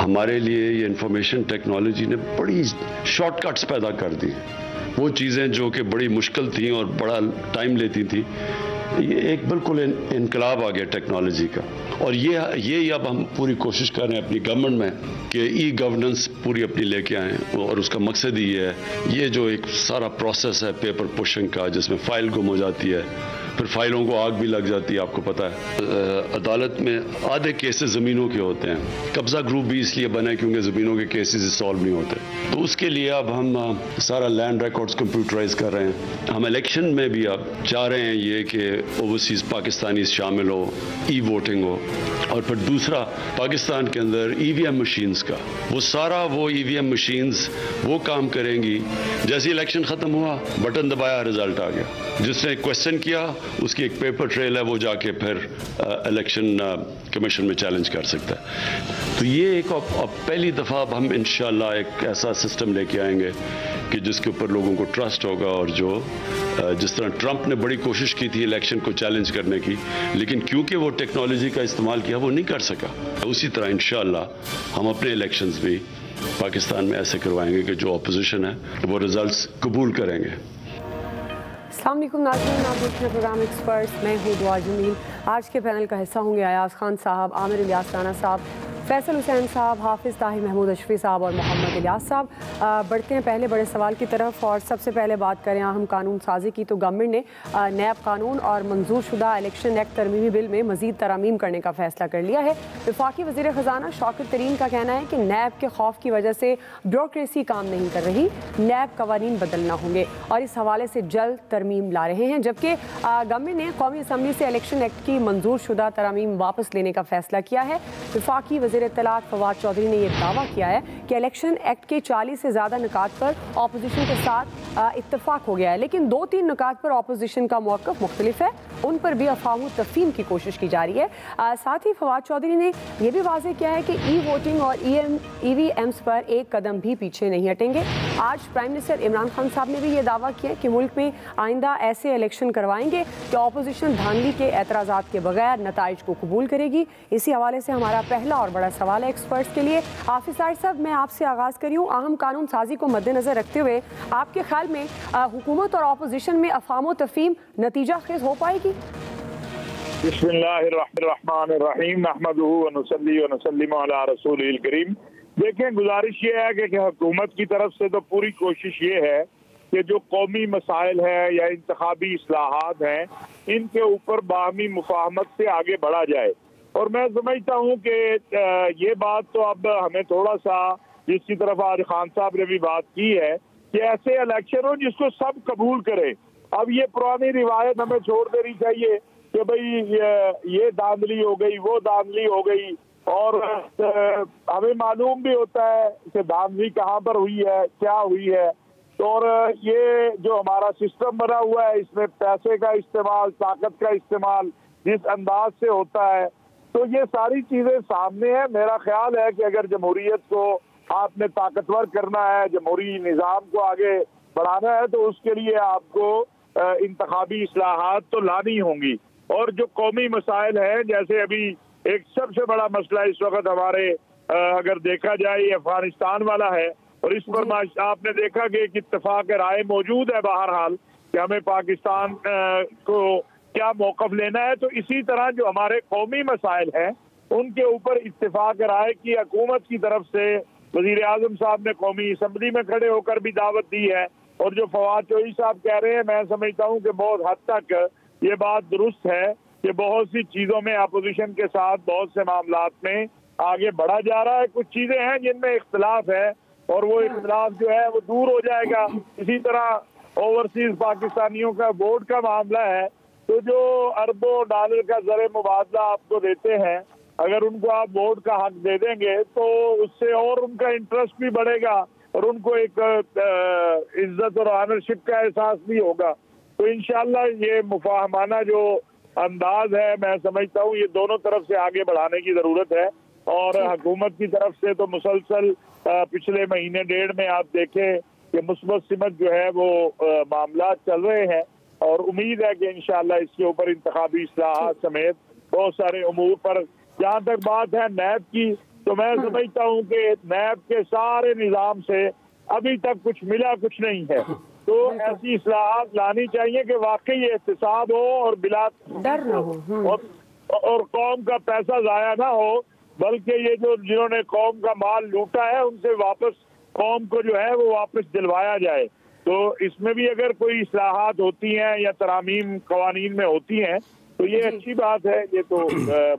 हमारे लिए ये इंफॉर्मेशन टेक्नोलॉजी ने बड़ी शॉर्टकट्स पैदा कर दी। वो चीज़ें जो कि बड़ी मुश्किल थी और बड़ा टाइम लेती थी, ये एक बिल्कुल इनकलाब आ गया टेक्नोलॉजी का। और ये अब हम पूरी कोशिश कर रहे हैं अपनी गवर्नमेंट में कि ई गवर्नेंस पूरी अपनी लेके आएँ। और उसका मकसद ही ये है, ये जो एक सारा प्रोसेस है पेपर पुशिंग का, जिसमें फाइल गुम हो जाती है, फिर फाइलों को आग भी लग जाती है। आपको पता है अदालत में आधे केसेस ज़मीनों के होते हैं। कब्ज़ा ग्रुप भी इसलिए बना है क्योंकि ज़मीनों के केसेस सॉल्व नहीं होते। तो उसके लिए अब हम सारा लैंड रिकॉर्ड्स कंप्यूटराइज कर रहे हैं। हम इलेक्शन में भी अब चाह रहे हैं ये कि ओवरसीज़ पाकिस्तानी शामिल हो, ई वोटिंग हो। और फिर दूसरा, पाकिस्तान के अंदर EVM मशीन्स का वो EVM मशीन्स वो काम करेंगी। जैसे इलेक्शन ख़त्म हुआ, बटन दबाया, रिजल्ट आ गया। जिसने क्वेश्चन किया उसकी एक पेपर ट्रेल है, वो जाके फिर इलेक्शन कमीशन में चैलेंज कर सकता है। तो ये एक अब पहली दफ़ा अब हम इंशाल्लाह एक ऐसा सिस्टम लेके आएंगे कि जिसके ऊपर लोगों को ट्रस्ट होगा। और जो जिस तरह ट्रंप ने बड़ी कोशिश की थी इलेक्शन को चैलेंज करने की, लेकिन क्योंकि वो टेक्नोलॉजी का इस्तेमाल किया वो नहीं कर सका। उसी तरह इंशाल्लाह हम अपने इलेक्शंस भी पाकिस्तान में ऐसे करवाएंगे कि जो अपोजिशन है वो रिजल्ट्स कबूल करेंगे। अस्सलाम वालेकुम नाज़रीन, आप देख रहे हैं प्रोग्राम एक्सपर्ट्स। मैं हूँ दुआ जमील। आज के पैनल का हिस्सा होंगे अयाज खान साहब, आमिर इलियास राना साहब, फैसल हुसैन साहब, हाफिज़ ताहिर महमूद अशफी साहब और मोहम्मद इलियास साहब। बढ़ते हैं पहले बड़े सवाल की तरफ। और सबसे पहले बात करें अहम कानून साजी की, तो गवर्नमेंट ने नैब कानून और मंजूर शुदा इलेक्शन एक्ट तरमीमी बिल में मजीद तरामीम करने का फैसला कर लिया है। वफाकी वज़ीर ख़जाना शौकत तरीन का कहना है कि नैब के खौफ की वजह से ब्यूरोक्रेसी काम नहीं कर रही, नैब कवानीन बदलना होंगे और इस हवाले से जल्द तरमीम ला रहे हैं। जबकि गवर्नमेंट ने कौमी असम्बली से इलेक्शन एक्ट की मंजूर शुदा तरामीम वापस लेने का फैसला किया है। वफाकी वज़ीर इत्तलात फवाद चौधरी ने यह दावा किया है कि इलेक्शन एक्ट के 40 से ज़्यादा निकात पर अपोजिशन के साथ इत्तफाक हो गया है, लेकिन 2-3 निकात पर अपोजिशन का मौक़िफ़ मुख्तलिफ है, उन पर भी अफ़वाह तफ़हीम की कोशिश की जा रही है। साथ ही फवाद चौधरी ने यह भी वाज़ेह किया है कि ई वोटिंग और EVMs पर एक कदम भी पीछे नहीं हटेंगे। आज प्राइम मिनिस्टर इमरान खान साहब ने भी ये दावा किया कि मुल्क में आइंदा ऐसे इलेक्शन करवाएंगे कि अपोजिशन धांधली के एतराज़ात के बगैर नताइज को कबूल करेगी। इसी हवाले से हमारा पहला और बड़ा सवाल है एक्सपर्ट्स के लिए। हाफिज़ साहब, मैं आपसे आगाज़ करी हूँ। अहम कानून साजी को मद्देनज़र रखते हुए आपके ख्याल में हुकूमत और अपोजिशन में अफ़वाह तफ़हीम नतीजा खेज़ हो पाएगी? बिस्मिल्लाहिर्रहमानिर्रहीम, नहमदुहु व नुसल्ली व नुसल्लिमु अला रसूलिल करीम। देखें, गुजारिश ये है कि हुकूमत की तरफ से तो पूरी कोशिश ये है कि जो कौमी मसाइल है या इंतखाबी इस्लाहात हैं, इनके ऊपर बाहमी मुफाहमत से आगे बढ़ा जाए। और मैं समझता हूँ कि ये बात तो अब हमें थोड़ा सा, जिसकी तरफ आज खान साहब ने भी बात की है, कि ऐसे इलेक्शन हो जिसको सब कबूल करे। अब ये पुरानी रिवायत हमें छोड़ देनी चाहिए कि भाई ये धांधली हो गई, वो धांधली हो गई। और हमें मालूम भी होता है कि धांधली कहाँ पर हुई है, क्या हुई है। और ये जो हमारा सिस्टम बना हुआ है, इसमें पैसे का इस्तेमाल, ताकत का इस्तेमाल जिस अंदाज से होता है, तो ये सारी चीजें सामने है। मेरा ख्याल है कि अगर जमहूरियत को आपने ताकतवर करना है, जमहूरी निज़ाम को आगे बढ़ाना है, तो उसके लिए आपको इंतखाबी इस्लाहात तो लानी होंगी। और जो कौमी मसाइल हैं, जैसे अभी एक सबसे बड़ा मसला इस वक्त हमारे अगर देखा जाए ये अफगानिस्तान वाला है, और इस पर आपने देखा कि एक इत्तेफाक राय मौजूद है बहरहाल कि हमें पाकिस्तान को क्या मौक़िफ़ लेना है। तो इसी तरह जो हमारे कौमी मसाइल हैं उनके ऊपर इत्तेफाक राय की हुकूमत की तरफ से वज़ीर आज़म साहब ने कौमी असम्बली में खड़े होकर भी दावत दी है। और जो फवाद चौधरी साहब कह रहे हैं, मैं समझता हूँ कि बहुत हद तक ये बात दुरुस्त है कि बहुत सी चीज़ों में अपोजिशन के साथ बहुत से मामलात में आगे बढ़ा जा रहा है। कुछ चीज़ें हैं जिनमें इख्तलाफ है और वो इख्तलाफ जो है वो दूर हो जाएगा। इसी तरह ओवरसीज पाकिस्तानियों का वोट का मामला है, तो जो अरबों डॉलर का ज़र मुबादला आपको देते हैं, अगर उनको आप वोट का हक दे देंगे तो उससे और उनका इंटरेस्ट भी बढ़ेगा और उनको एक इज्जत और ऑनरशिप का एहसास भी होगा। तो इंशाल्लाह ये मुफाहमाना जो अंदाज है, मैं समझता हूँ ये दोनों तरफ से आगे बढ़ाने की ज़रूरत है। और हुकूमत की तरफ से तो मुसलसल पिछले महीने डेढ़ में आप देखें कि मुस्बत सिमत जो है वो मामला चल रहे हैं, और उम्मीद है कि इंशाल्लाह इसके ऊपर इंतखाबी इस्लाहात समेत बहुत सारे उमूर पर, जहाँ तक बात है नैब की, तो मैं समझता हूँ कि नैब के सारे निज़ाम से अभी तक कुछ मिला कुछ नहीं है। तो ऐसी इस्लाहात लानी चाहिए कि वाकई एहतसाब हो और बिला डर न हो और कौम का पैसा जाया ना हो, बल्कि ये जो जिन्होंने कौम का माल लूटा है उनसे वापस कौम को जो है वो वापस दिलवाया जाए। तो इसमें भी अगर कोई इस्लाहात होती हैं या तरामीम कवानीन में होती हैं तो ये अच्छी बात है, ये तो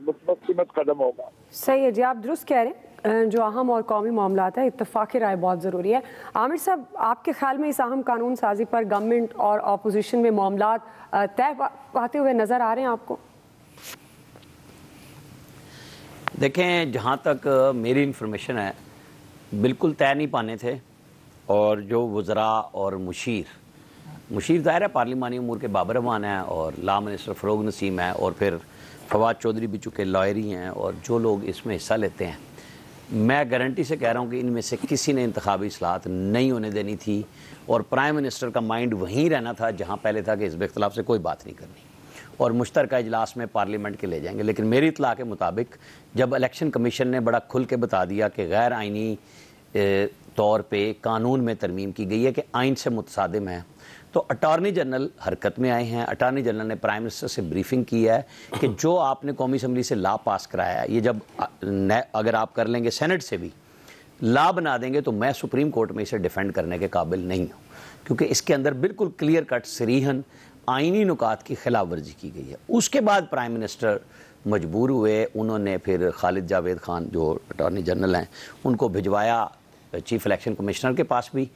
मुस्बत कदम होगा। सही है जी, आप दुरुस्त कह रहे हैं। जो अहम और कौमी मामलात है इत्तफाक़ी राय बहुत ज़रूरी है। आमिर साहब, आपके ख्याल में इस अहम कानून साजी पर गवर्नमेंट और अपोजिशन में मामलात तय पाते हुए नज़र आ रहे हैं आपको? देखें, जहाँ तक मेरी इंफॉर्मेशन है बिल्कुल तय नहीं पाने थे, और जो वज़रा और मुशीर ज़ाहिर है पार्लिमानी उमूर के बाबर रहमान हैं, और ला मिनिस्टर फ़रोग़ नसीम है, और फिर फवाद चौधरी भी चूँकि लॉयरी हैं, और जो लोग इसमें हिस्सा लेते हैं, मैं गारंटी से कह रहा हूँ कि इनमें से किसी ने इंतखाबी इस्लाहत नहीं होने देनी थी, और प्राइम मिनिस्टर का माइंड वहीं रहना था जहाँ पहले था कि हिज़्ब इख्तिलाफ से कोई बात नहीं करनी, और मुश्तरका इजलास में पार्लियामेंट के ले जाएंगे। लेकिन मेरी इत्तला के मुताबिक जब इलेक्शन कमीशन ने बड़ा खुल के बता दिया कि गैर आइनी तौर पे कानून में तरमीम की गई है कि आइन से मुतसादिम है, तो अटॉर्नी जनरल हरकत में आए हैं। अटॉर्नी जनरल ने प्राइम मिनिस्टर से ब्रीफिंग की है कि जो आपने कौमी असम्बली से लॉ पास कराया है, ये जब अगर आप कर लेंगे सेनेट से भी लॉ बना देंगे, तो मैं सुप्रीम कोर्ट में इसे डिफेंड करने के काबिल नहीं हूँ, क्योंकि इसके अंदर बिल्कुल क्लियर कट सरीहन आइनी नुकात की खिलाफ वर्जी की गई है। उसके बाद प्राइम मिनिस्टर मजबूर हुए, उन्होंने फिर खालिद जावेद खान जो अटॉर्नी जनरल हैं उनको भिजवाया चीफ इलेक्शन कमिश्नर के पास भी,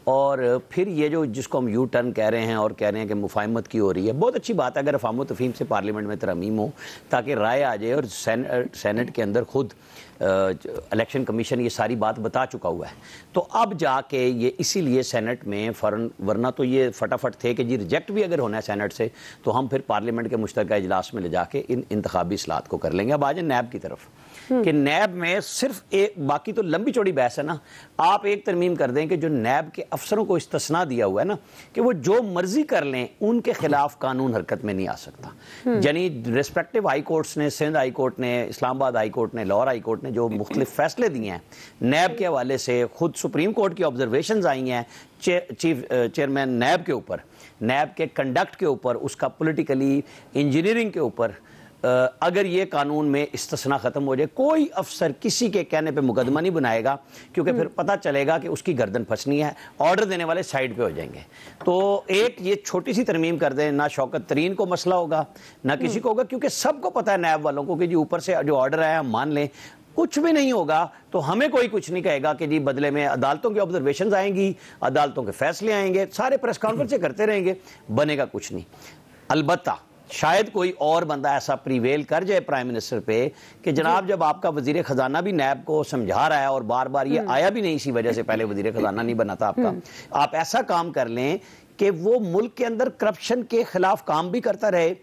और फिर ये जो जिसको हम यू टर्न कह रहे हैं और कह रहे हैं कि मुफाहमत की हो रही है, बहुत अच्छी बात है अगर अफ़ाम व तफ़हीम से पार्लियामेंट में तरमीम हो ताकि राय आ जाए, और सेनेट के अंदर खुद इलेक्शन कमीशन ये सारी बात बता चुका हुआ है। तो अब जाके ये इसीलिए सेनेट में फ़ौरन, वरना तो ये फटाफट थे कि जी रिजेक्ट भी अगर होना है सेनेट से तो हम फिर पार्लियामेंट के मुश्तरका इजलास में ले जाके इन इंतखाबी इस्लाहत को कर लेंगे। अब आ जाए नैब की तरफ कि नैब में सिर्फ एक, बाकी तो लंबी चौड़ी बहस है ना, आप एक तरमीम कर दें कि जो नैब के अफसरों को इस्तिस्ना दिया हुआ है ना कि वो जो मर्जी कर लें, उनके खिलाफ कानून हरकत में नहीं आ सकता। यानी रिस्पेक्टिव हाई कोर्ट्स ने, सिंध हाई कोर्ट ने, इस्लामाबाद हाई कोर्ट ने, लाहौर हाई कोर्ट ने जो मुख्तलिफ फैसले दिए हैं नैब के हवाले से, खुद सुप्रीम कोर्ट की ऑब्जर्वेशंस आई हैं चेयरमैन नैब के ऊपर, नैब के कंडक्ट के ऊपर, उसका पॉलिटिकली इंजीनियरिंग के ऊपर, अगर ये कानून में इस्तिस्ना ख़त्म हो जाए, कोई अफसर किसी के कहने पे मुकदमा नहीं बनाएगा, क्योंकि फिर पता चलेगा कि उसकी गर्दन फंसनी है, ऑर्डर देने वाले साइड पे हो जाएंगे। तो एक ये छोटी सी तरमीम कर दें, ना शौकत तरीन को मसला होगा ना किसी को होगा, क्योंकि सबको पता है नैब वालों को कि जी ऊपर से जो ऑर्डर आया हम मान लें, कुछ भी नहीं होगा तो हमें कोई कुछ नहीं कहेगा कि जी बदले में अदालतों की ऑब्जर्वेशंस आएंगी, अदालतों के फैसले आएंगे, सारे प्रेस कॉन्फ्रेंस करते रहेंगे, बनेगा कुछ नहीं। अलबत्ता शायद कोई और बंदा ऐसा प्रीवेल कर जाए प्राइम मिनिस्टर पे कि जनाब जब आपका वजीर खजाना भी नैब को समझा रहा है और बार बार ये आया भी नहीं इसी वजह से, पहले वजीर खजाना नहीं बना था आपका, आप ऐसा काम कर लें कि वो मुल्क के अंदर करप्शन के खिलाफ काम भी करता रहे,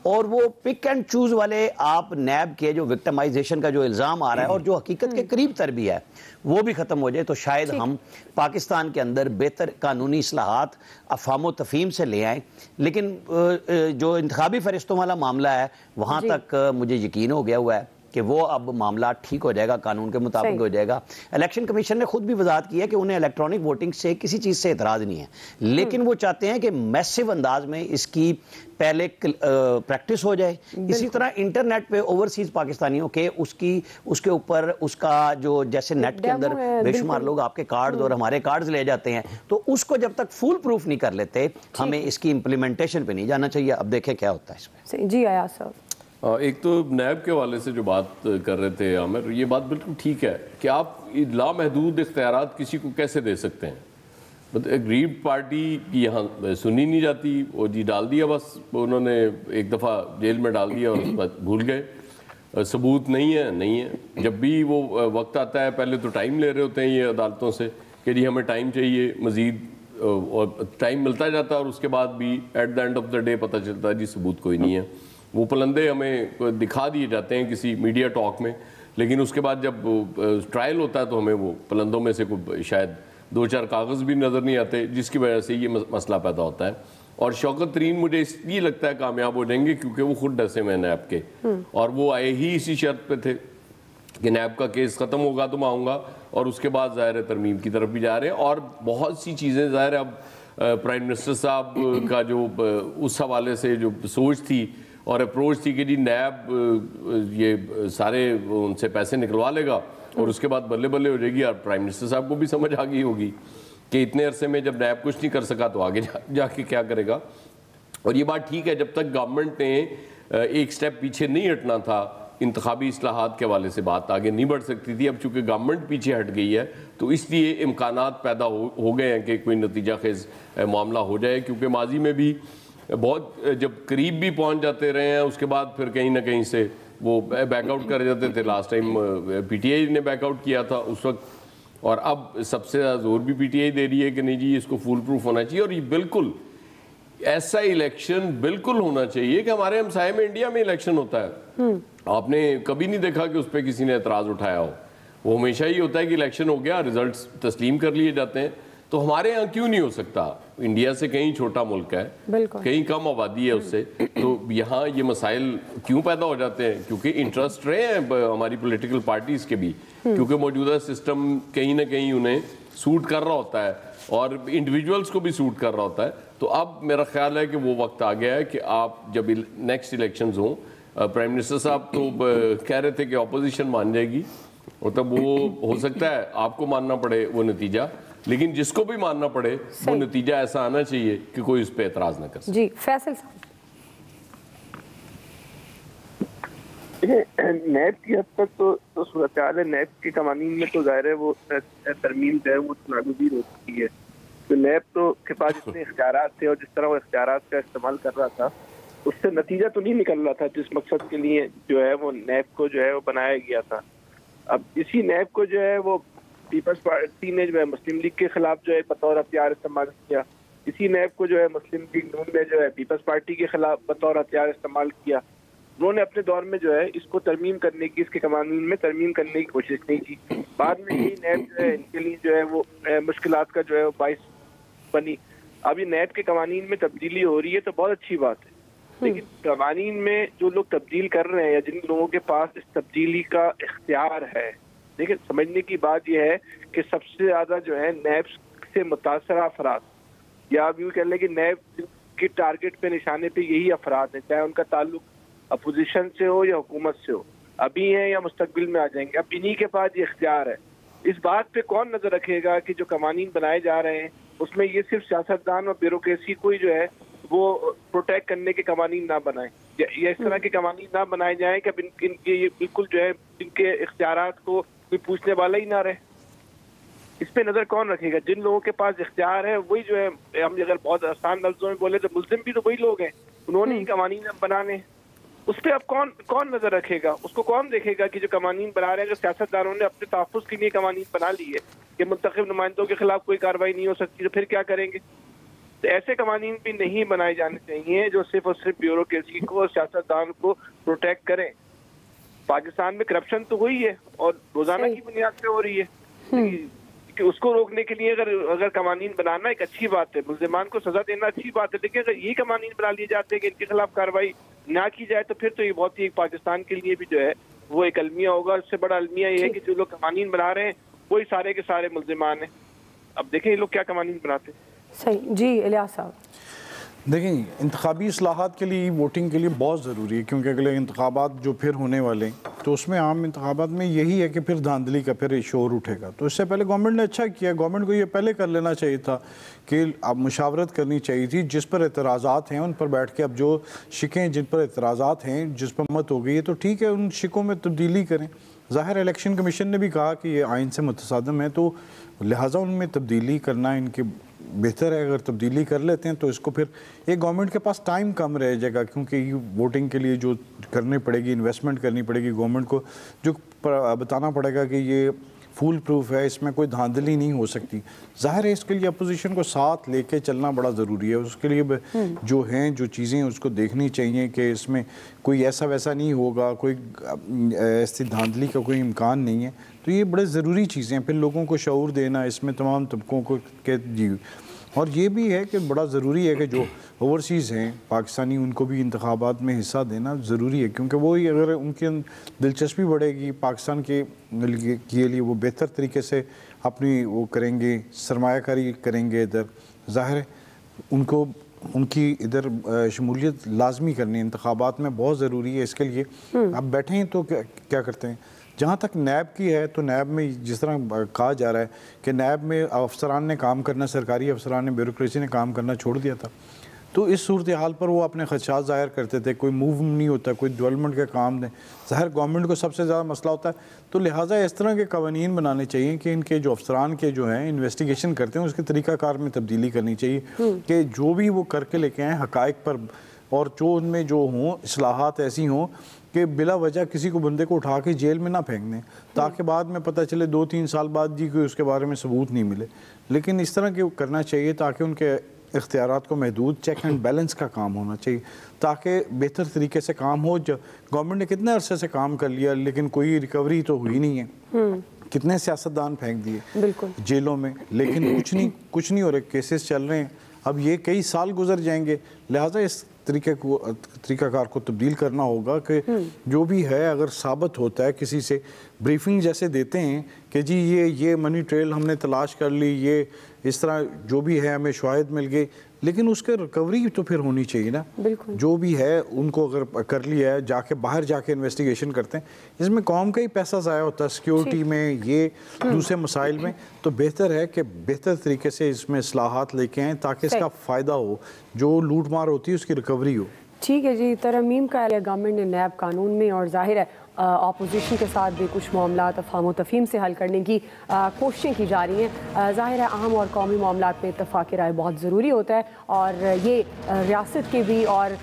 और वो पिक एंड चूज वाले आप नैब के जो विक्टिमाइजेशन का जो इल्ज़ाम आ रहा है और जो हकीकत के करीब तर भी है वो भी ख़त्म हो जाए, तो शायद हम पाकिस्तान के अंदर बेहतर कानूनी इस्लाहात अफ़ाम व तफ़हीम से ले आएँ। लेकिन जो इंतखाबी फरिश्तों वाला मामला है वहाँ तक मुझे यकीन हो गया हुआ है कि वो अब मामला ठीक हो जाएगा, कानून के मुताबिक हो जाएगा। इलेक्शन कमीशन ने खुद भी वजाहत की है कि उन्हें इलेक्ट्रॉनिक वोटिंग से किसी चीज़ से एतराज़ नहीं है, लेकिन वो चाहते हैं कि मैसिव अंदाज में इसकी पहले प्रैक्टिस हो जाए। इसी तरह इंटरनेट पे ओवरसीज पाकिस्तानियों के उसके ऊपर उसका जो जैसे नेट के अंदर बेशुमार लोग आपके कार्ड और हमारे कार्ड्स ले जाते हैं, तो उसको जब तक फुल प्रूफ नहीं कर लेते हमें इसकी इम्प्लीमेंटेशन पे नहीं जाना चाहिए। अब देखें क्या होता है इसमें। जी अयाज साहब, एक तो नैब के हवाले से जो बात कर रहे थे आमिर, ये बात बिल्कुल ठीक है कि आप लामहदूद इख्तियारात किसी को कैसे दे सकते हैं। गरीब पार्टी की यहाँ सुनी नहीं जाती, वो जी डाल दिया, बस उन्होंने एक दफ़ा जेल में डाल दिया और उसके बाद भूल गए, सबूत नहीं है। जब भी वो वक्त आता है पहले तो टाइम ले रहे होते हैं ये अदालतों से कि जी हमें टाइम चाहिए मज़ीद, और टाइम मिलता जाता है और उसके बाद भी at the end of the day पता चलता है जी सबूत कोई नहीं है। वो पलंदे हमें दिखा दिए जाते हैं किसी मीडिया टॉक में, लेकिन उसके बाद जब ट्रायल होता है तो हमें वो पलंदों में से कोई शायद 2-4 कागज़ भी नज़र नहीं आते, जिसकी वजह से ये मसला पैदा होता है। और शौकत तरीन मुझे इसलिए लगता है कामयाब हो जाएंगे क्योंकि वो खुद डसे में नैब के, और वो आए ही इसी शर्त पे थे कि नैब का केस ख़त्म होगा तो मैं आऊँगा, और उसके बाद ज़ाहिर है तरमीम की तरफ भी जा रहे हैं। और बहुत सी चीज़ें ज़ाहिर है अब प्राइम मिनिस्टर साहब का जो उस हवाले से जो सोच थी और अप्रोच थी कि जी नैब ये सारे उनसे पैसे निकलवा लेगा और उसके बाद बल्ले बल्ले हो जाएगी, और प्राइम मिनिस्टर साहब को भी समझ आ गई होगी कि इतने अरसे में जब नैब कुछ नहीं कर सका तो आगे जाके क्या करेगा। और ये बात ठीक है, जब तक गवर्नमेंट ने एक स्टेप पीछे नहीं हटना था, इंतखाबी इस्लाहात के हवाले से बात आगे नहीं बढ़ सकती थी। अब चूंकि गवर्नमेंट पीछे हट गई है तो इसलिए इम्कानात पैदा हो गए हैं कि कोई नतीजा खेज मामला हो जाए, क्योंकि माजी में भी बहुत जब करीब भी पहुंच जाते रहे हैं उसके बाद फिर कहीं ना कहीं से वो बैकआउट कर जाते थे। लास्ट टाइम पीटीआई ने बैकआउट किया था उस वक्त, और अब सबसे ज़्यादा जोर भी पीटीआई दे रही है कि नहीं जी इसको फुल प्रूफ होना चाहिए। और ये बिल्कुल ऐसा इलेक्शन बिल्कुल होना चाहिए कि हमारे हमसाये में इंडिया में इलेक्शन होता है, आपने कभी नहीं देखा कि उस पर किसी ने एतराज़ उठाया हो। वो हमेशा ही होता है कि इलेक्शन हो गया, रिजल्ट्स तस्लीम कर लिए जाते हैं। तो हमारे यहाँ क्यों नहीं हो सकता? इंडिया से कहीं छोटा मुल्क है, कहीं कम आबादी है उससे, तो यहाँ ये मसाइल क्यों पैदा हो जाते हैं? क्योंकि इंटरेस्ट रहे हैं हमारी पॉलिटिकल पार्टीज़ के भी, क्योंकि मौजूदा सिस्टम कहीं ना कहीं उन्हें सूट कर रहा होता है और इंडिविजुअल्स को भी सूट कर रहा होता है। तो अब मेरा ख्याल है कि वो वक्त आ गया है कि आप जब नेक्स्ट इलेक्शंस हों, प्राइम मिनिस्टर साहब तो कह रहे थे कि अपोजिशन मान जाएगी, और तब वो हो सकता है आपको मानना पड़े वो नतीजा, लेकिन जिसको भी मानना पड़े वो नतीजा ऐसा आना चाहिए कि कोई उस पर एतराज़ न कर सके। जी फैसल साहब। नैब की हद तक तो सूरत हाल है, नैब के कवानीन में तो ज़ाहिर है वो तरमीम जो है वो नागुज़ीर हो चुकी है। तो नैब तो के पास जितने इख्तियारात थे और जिस तरह वो इख्तियारात का इस्तेमाल कर रहा था, उससे नतीजा तो नहीं निकल रहा था जिस मकसद के लिए जो है वो नैब को जो है वो बनाया गया था। अब इसी नैब को जो है वो पीपल्स पार्टी ने जो है मुस्लिम लीग के खिलाफ जो है बतौर हथियार इस्तेमाल किया, इसी नैब को जो है मुस्लिम लीग नून ने जो है पीपल्स पार्टी के खिलाफ बतौर हथियार इस्तेमाल किया। उन्होंने अपने दौर में जो है इसको तरमीम करने की, इसके कवानीन में तरमीम करने की कोशिश नहीं की। बाद में यही नैब जो है इनके लिए जो है वो मुश्किलात का जो है वो बाइस बनी। अब ये नैब के कवानीन में तब्दीली हो रही है तो बहुत अच्छी बात है, लेकिन कवानीन में जो लोग तब्दील कर रहे हैं या जिन लोगों के पास इस तब्दीली का इख्तियार है, देखिए समझने की बात यह है कि सबसे ज़्यादा जो है नैब से मुतासरा अफराद, या आप यूँ कह लें कि नैब के टारगेट पे निशाने पे यही अफराद हैं, चाहे उनका ताल्लुक अपोजिशन से हो या हुकूमत से हो, अभी हैं या मुस्तकबिल में आ जाएंगे। अब इन्हीं के पास ये इख्तियार है। इस बात पे कौन नजर रखेगा कि जो कवानीन बनाए जा रहे हैं उसमें ये सिर्फ सियासतदान और ब्यूरोक्रेसी को ही जो है वो प्रोटेक्ट करने के कवानीन ना बनाए, या इस तरह के कवानीन ना बनाए जाएं कि अब इनके ये बिल्कुल जो है इनके इख्तियारात को कोई पूछने वाला ही ना रहे। इस पे नजर कौन रखेगा? जिन लोगों के पास इख्तियार है वही जो है, हम अगर बहुत आसान लफ्जों में बोले तो मुल्जिम भी तो वही लोग हैं, उन्होंने ही कवानीन बनाने। उस पर अब कौन नजर रखेगा? उसको कौन देखेगा कि जो कवानीन बना रहे हैं, अगर सियासतदानों ने अपने तहफ़्फ़ुज़ के लिए कवानीन बना ली है कि मुंतखब नुमाइंदों के खिलाफ कोई कार्रवाई नहीं हो सकती, तो फिर क्या करेंगे? तो ऐसे कवानीन भी नहीं बनाए जाने चाहिए जो सिर्फ और सिर्फ ब्यूरोक्रेसी को और सियासतदान को प्रोटेक्ट करें। पाकिस्तान में करप्शन तो हुई है और रोजाना की बुनियाद पे हो रही है, कि उसको रोकने के लिए अगर कवानीन बनाना एक अच्छी बात है, मुल्जिमान को सजा देना अच्छी बात है, लेकिन अगर ये कवानीन बना लिए जाते हैं कि इनके खिलाफ कार्रवाई ना की जाए तो फिर तो ये बहुत ही पाकिस्तान के लिए भी जो है वो एक अलमिया होगा। इससे बड़ा अलमिया ये है कि जो लोग कवानीन बना रहे हैं वही सारे के सारे मुल्जिमान हैं। अब देखें ये लोग क्या कवानीन बनाते हैं। सही जी इलियास साहब। देखें, इंतखाबी इस्लाहात के लिए वोटिंग के लिए बहुत ज़रूरी है, क्योंकि अगले इंतखाबात जो फिर होने वाले हैं तो उसमें आम इंतखाबात में यही है कि फिर धांधली का फिर शोर उठेगा। तो इससे पहले गवर्नमेंट ने अच्छा किया, गवर्नमेंट को ये पहले कर लेना चाहिए था कि अब मुशावरत करनी चाहिए थी, जिस पर एतराज़ात हैं उन पर बैठ के, अब जो शिकें जिन पर एतराज़ात हैं जिस पर मत हो गई है तो ठीक है, उन शिकों में तब्दीली करें। ज़ाहिर इलेक्शन कमीशन ने भी कहा कि ये आइन से मुतसादम है, तो लिहाजा उनमें तब्दीली करना इनके बेहतर है। अगर तब्दीली कर लेते हैं तो इसको फिर एक गवर्नमेंट के पास टाइम कम रह जाएगा, क्योंकि वोटिंग के लिए जो करनी पड़ेगी, इन्वेस्टमेंट करनी पड़ेगी गवर्नमेंट को, जो बताना पड़ेगा कि ये फुल प्रूफ है, इसमें कोई धांधली नहीं हो सकती। ज़ाहिर है इसके लिए अपोजिशन को साथ लेके चलना बड़ा ज़रूरी है। उसके लिए जो हैं जो चीज़ें उसको देखनी चाहिए कि इसमें कोई ऐसा वैसा नहीं होगा, कोई ऐसी धांधली का कोई इम्कान नहीं है। तो ये बड़े ज़रूरी चीज़ें हैं। फिर लोगों को शऊर देना इसमें तमाम तबकों को के जी। और ये भी है कि बड़ा ज़रूरी है कि जो ओवरसीज़ हैं पाकिस्तानी, उनको भी इंतखाबात में हिस्सा देना ज़रूरी है, क्योंकि वो ही अगर उनकी दिलचस्पी बढ़ेगी पाकिस्तान के लिए वो बेहतर तरीके से अपनी वो करेंगे, सरमायाकारी करेंगे इधर, ज़ाहिर है उनको उनकी इधर शमूलियत लाजमी करनी इंतखाबात में बहुत ज़रूरी है। इसके लिए आप बैठे हैं तो क्या करते हैं। जहाँ तक नैब की है तो नैब में जिस तरह कहा जा रहा है कि नैब में अफसरान ने काम करना, सरकारी अफसरान ने, ब्यूरोक्रेसी ने काम करना छोड़ दिया था, तो इस सूरत हाल पर वो अपने खदशात ज़ाहिर करते थे, कोई मूव नहीं होता, कोई डेवलपमेंट के काम दें। ज़ाहिर गवर्नमेंट को सबसे ज़्यादा मसला होता है, तो लिहाजा इस तरह के कवानीन बनाने चाहिए कि इनके जो अफसरान के जो हैं इन्वेस्टिगेशन करते हैं उसके तरीक़ाकार में तब्दीली करनी चाहिए कि जो भी वो करके लेके आएँ हक़ाइक़ पर, और जो उनमें जो हों इस्लाहात ऐसी हों कि बिला वजह किसी को बंदे को उठा के जेल में ना फेंक दें, ताकि बाद में पता चले 2-3 साल बाद जी कोई उसके बारे में सबूत नहीं मिले। लेकिन इस तरह के करना चाहिए ताकि उनके इख्तियारात को महदूद, चेक एंड बैलेंस का काम होना चाहिए ताकि बेहतर तरीके से काम हो। गवर्नमेंट ने कितने अरसे से काम कर लिया लेकिन कोई रिकवरी तो हुई नहीं है, कितने सियासतदान फेंक दिए जेलों में, लेकिन कुछ नहीं हो रहे, केसेस चल रहे हैं। अब ये कई साल गुजर जाएंगे, लिहाजा इस तरीक़ाकार को तब्दील करना होगा कि जो भी है अगर साबित होता है, किसी से ब्रीफिंग जैसे देते हैं कि जी ये मनी ट्रेल हमने तलाश कर ली, ये इस तरह जो भी है हमें शवाहिद मिल गए, लेकिन उसके रिकवरी तो फिर होनी चाहिए ना। जो भी है उनको अगर कर लिया है, जाके बाहर जाके इन्वेस्टिगेशन करते हैं, इसमें कौम का ही पैसा ज़ाया होता है सिक्योरिटी में, ये दूसरे मसाइल में, तो बेहतर है कि बेहतर तरीके से इसमें इस्लाहात लेके आएँ ताकि इसका फ़ायदा हो, जो लूट मार होती है उसकी रिकवरी हो। ठीक है जी, तरमीम का गवर्नमेंट ने नैब कानून में, और जाहिर है अपोजिशन के साथ भी कुछ मामला तफाहम तफहीम से हल करने की कोशिशें की जा रही हैं। ज़ाहिर है अहम और कौमी मामलात में इत्तफ़ाक़ राय बहुत ज़रूरी होता है, और ये रियासत के भी और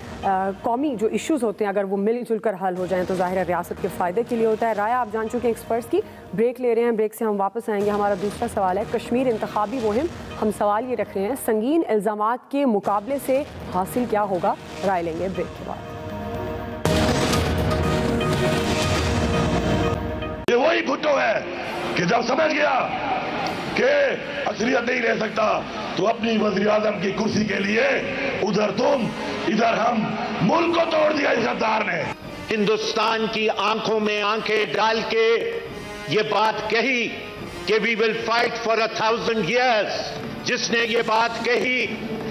कौमी जो इश्यूज़ होते हैं अगर वो मिलजुल कर हल हो जाएँ तो ज़ाहिर है रियासत के फ़ायदे के लिए होता है। राय आप जान चुके हैं एक्सपर्ट्स की। ब्रेक ले रहे हैं, ब्रेक से हम वापस आएंगे। हमारा दूसरा सवाल है कश्मीर इंतखाबी मुहिम। हम सवाल ये रख रहे हैं संगीन इल्ज़ामात के मुकाबले से हासिल क्या होगा, राय लेंगे ब्रेक के बाद। ये वही भुट्टो है कि जब समझ गया कि असलियत नहीं रह सकता तो अपनी वज़ीर आज़म की कुर्सी के लिए उधर तुम इधर हम, मुल्क को तोड़ दिया इस गद्दार ने। हिंदुस्तान की आंखों में आंखें डाल के ये बात कही कि we will fight for 1000 years, जिसने ये बात कही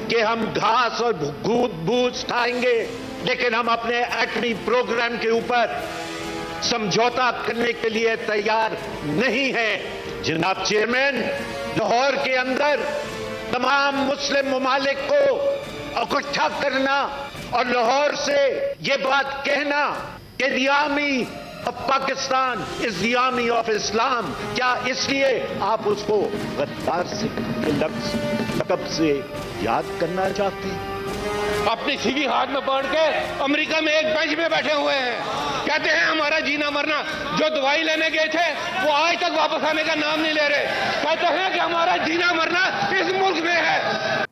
कि हम घास और भूस खाएंगे लेकिन हम अपने एटमी प्रोग्राम के ऊपर समझौता करने के लिए तैयार नहीं है। जनाब चेयरमैन, लाहौर के अंदर तमाम मुस्लिम ममालिक को इकट्ठा करना और लाहौर से ये बात कहना कि the army of Pakistan is the army of Islam, क्या इसलिए आप उसको गद्दार से लक़ब से याद करना चाहते हैं? अपनी सीवी हाथ में पकड़ के अमेरिका में एक बेंच में बैठे हुए हैं, कहते हैं हमारा जीना मरना। जो दवाई लेने गए थे वो आज तक वापस आने का नाम नहीं ले रहे, कहते हैं कि हमारा जीना मरना इस मुल्क में है।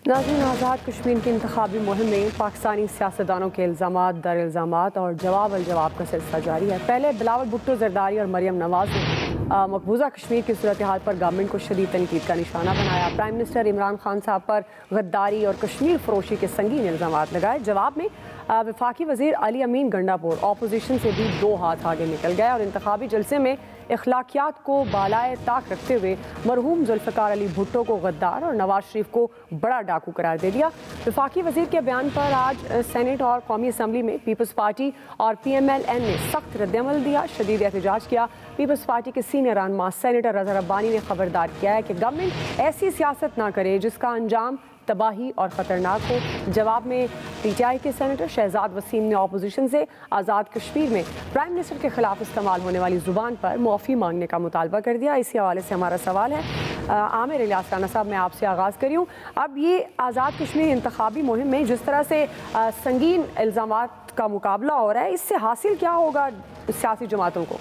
नाज़रीन, आज़ाद कश्मीर की इंतखाबी मुहिम में पाकिस्तानी सियासतदानों के इल्ज़ामात दर इल्ज़ामात और जवाब अल-जवाब का सिलसिला जारी है। पहले बिलावल भुट्टो ज़रदारी और मरियम नवाज ने मकबूजा कश्मीर की सूरत हाल पर गवर्नमेंट को शदीद तनकीद का निशाना बनाया। प्राइम मिनिस्टर इमरान खान साहब पर गद्दारी और कश्मीर फरोशी के संगीन इल्ज़ामात लगाए। जवाब में वफाकी वज़ीर अली अमीन गंडापुर अपोजिशन से भी 2 हाथ आगे निकल गए और इंतखाबी जलसे में इखलाकियात को बालाए ताक रखते हुए मरहूम जुल्फ़िकार अली भुट्टो को गद्दार और नवाज शरीफ को बड़ा डाकू करार दे दिया। वफाकी वज़ीर के बयान पर आज सेनेट और कौमी असम्बली में पीपल्स पार्टी और PMLN ने सख्त रद्दअमल दिया, शदीद एहतजाज किया। पीपल्स पार्टी के सीनियर रहनुमा सेनेटर रज़ा रब्बानी ने खबरदार किया है कि गवर्नमेंट ऐसी सियासत ना करे जिसका अंजाम तबाही और ख़तरनाक हो। जवाब में PTI के सेनेटर शहजाद वसीम ने अपोजिशन से आज़ाद कश्मीर में प्राइम मिनिस्टर के खिलाफ इस्तेमाल होने वाली ज़ुबान पर मुआफ़ी मांगने का मुतालबा कर दिया। इसी हवाले से हमारा सवाल है आमिर इलियास राना साहब, मैं आपसे आगाज़ करी हूँ। अब ये आज़ाद कश्मीर इंतखाबी मुहिम में जिस तरह से संगीन इल्ज़ामात का मुकाबला हो रहा है, इससे हासिल क्या होगा सियासी जमातों को?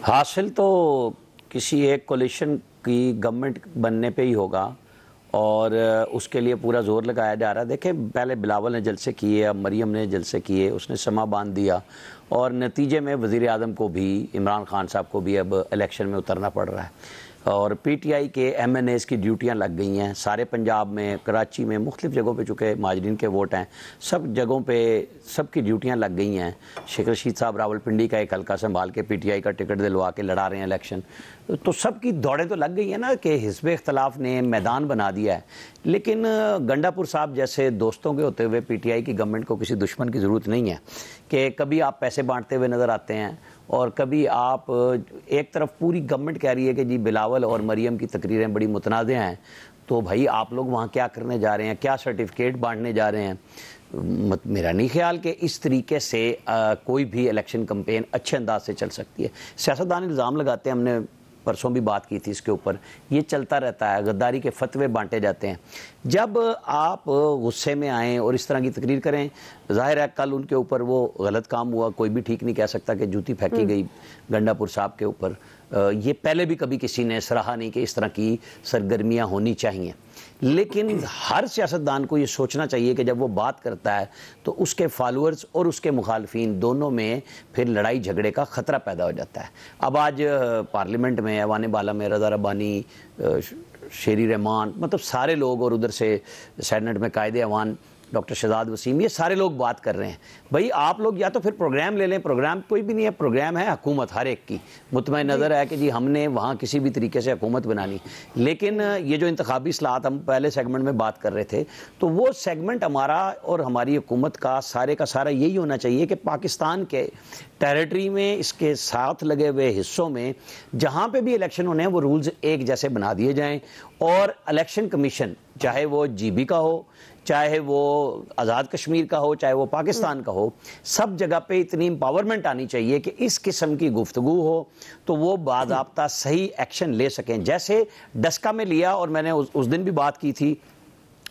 हासिल तो किसी एक कोलिशन की गवर्नमेंट बनने पे ही होगा और उसके लिए पूरा जोर लगाया जा रहा है। देखें, पहले बिलावल ने जलसे किए, अब मरियम ने जलसे किए, उसने समा बांध दिया और नतीजे में वज़ीर आज़म को भी, इमरान खान साहब को भी अब इलेक्शन में उतरना पड़ रहा है। और पीटीआई के MNAs की ड्यूटियां लग गई हैं सारे पंजाब में, कराची में, मुख्तलिफ़ जगहों पे, चूँकि माजरीन के वोट हैं, सब जगहों पे सब की ड्यूटियां लग गई हैं। शेख रशीद साहब रावलपिंडी का एक हल्का संभाल के पीटीआई का टिकट दिलवा के लड़ा रहे हैं इलेक्शन। तो सब की दौड़ें तो लग गई हैं ना कि हिज़्ब इख्तलाफ ने मैदान बना दिया है। लेकिन गंडापुर साहब जैसे दोस्तों के होते हुए पीटीआई की गवर्नमेंट को किसी दुश्मन की ज़रूरत नहीं है कि कभी आप पैसे बांटते हुए नज़र आते हैं और कभी आप, एक तरफ पूरी गवर्नमेंट कह रही है कि जी बिलावल और मरियम की तकरीरें बड़ी मुतनाज़ हैं, तो भाई आप लोग वहाँ क्या करने जा रहे हैं, क्या सर्टिफिकेट बांटने जा रहे हैं? मेरा नहीं ख्याल कि इस तरीके से कोई भी इलेक्शन कैंपेन अच्छे अंदाज से चल सकती है। सियासतदान इल्ज़ाम लगाते हैं, हमने परसों भी बात की थी इसके ऊपर, ये चलता रहता है, गद्दारी के फतवे बांटे जाते हैं। जब आप गुस्से में आएँ और इस तरह की तकरीर करें, ज़ाहिर है कल उनके ऊपर वो गलत काम हुआ, कोई भी ठीक नहीं कह सकता कि जूती फेंकी गई गंडापुर साहब के ऊपर। ये पहले भी कभी किसी ने सराहा नहीं कि इस तरह की सरगर्मियाँ होनी चाहिए। लेकिन हर सियासतदान को ये सोचना चाहिए कि जब वो बात करता है तो उसके फॉलोअर्स और उसके मुखालफिन दोनों में फिर लड़ाई झगड़े का ख़तरा पैदा हो जाता है। अब आज पार्लियामेंट में ऐवान बाला में रज़ा रब्बानी, शेरी रहमान, मतलब सारे लोग, और उधर से सेनेट में कायदे ऐवान डॉक्टर शहजाद वसीम, ये सारे लोग बात कर रहे हैं। भाई आप लोग या तो फिर प्रोग्राम ले लें, प्रोग्राम कोई भी नहीं है, प्रोग्राम है हुकूमत हर एक की, मुतमईन नज़र है कि जी हमने वहाँ किसी भी तरीके से हुकूमत बनानी। लेकिन ये जो इंतखाबी इस्लाहात हम पहले सेगमेंट में बात कर रहे थे, तो वो सेगमेंट हमारा और हमारी हुकूमत का सारा यही होना चाहिए कि पाकिस्तान के टेरिटरी में, इसके साथ लगे हुए हिस्सों में जहाँ पे भी इलेक्शन होने हैं वो रूल्स एक जैसे बना दिए जाएं और इलेक्शन कमीशन, चाहे वो GB का हो, चाहे वो आज़ाद कश्मीर का हो, चाहे वो पाकिस्तान का हो, सब जगह पे इतनी एम्पावरमेंट आनी चाहिए कि इस किस्म की गुफ्तगू हो तो वो बाज़ाब्ता सही एक्शन ले सकें, जैसे डस्का में लिया। और मैंने उस दिन भी बात की थी